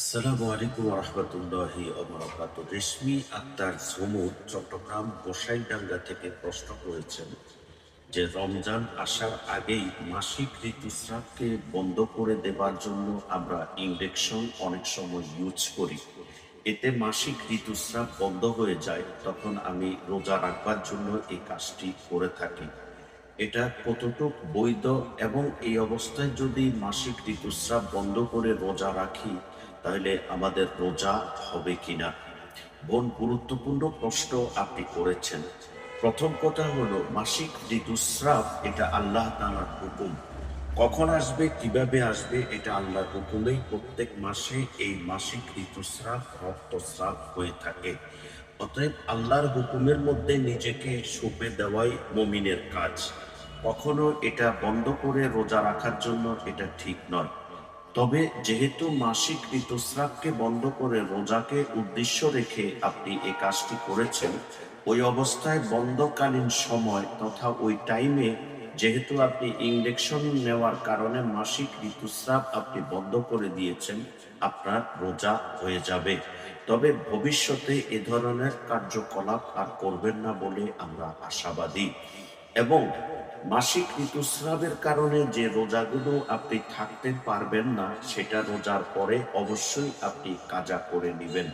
আসসালামু আলাইকুম রহমতুল্লাহি রেশমি আক্তার ঝুমুর চট্টগ্রাম গোসাইডাঙ্গা থেকে প্রশ্ন করেছেন যে রমজান আসার আগেই মাসিক ঋতুস্রাবকে বন্ধ করে দেবার জন্য আমরা ইনজেকশন অনেক সময় ইউজ করি। এতে মাসিক ঋতুস্রাব বন্ধ হয়ে যায়, তখন আমি রোজা রাখবার জন্য এই কাজটি করে থাকি। এটা কতটুক বৈধ এবং এই অবস্থায় যদি মাসিক ঋতুস্রাব বন্ধ করে রোজা রাখি তাহলে আমাদের রোজা হবে কিনা? বোন, গুরুত্বপূর্ণ প্রশ্ন আপনি করেছেন। প্রথম কথা হলো, মাসিক ঋতুস্রাব এটা আল্লাহ তাআলার হুকুম। কখন আসবে, কিভাবে আসবে, এটা আল্লাহর হুকুমেই প্রত্যেক মাসে এই মাসিক ঋতুস্রাব রক্তস্রাব হয়ে থাকে। অতএব আল্লাহর হুকুমের মধ্যে নিজেকে সঁপে দেওয়াই মুমিনের কাজ। কখনো এটা বন্ধ করে রোজা রাখার জন্য এটা ঠিক নয়। তবে যেহেতু মাসিক ঋতুস্রাবকে বন্ধ করে রোজাকে উদ্দেশ্য রেখে আপনি এই কাজটি করেছেন, ওই অবস্থায় বন্ধকালীন সময় তথা ওই টাইমে যেহেতু আপনি ইনজেকশন নেওয়ার কারণে মাসিক ঋতুস্রাব আপনি বন্ধ করে দিয়েছেন, আপনার রোজা হয়ে যাবে। তবে ভবিষ্যতে এ ধরনের কার্যকলাপ আর করবেন না বলে আমরা আশাবাদী। এবং মাসিক ঋতুস্রাবের কারণে যে রোজাগুলো আপনি থাকতে পারবেন না, সেটা রোজার পরে অবশ্যই আপনি কাজা করে নেবেন।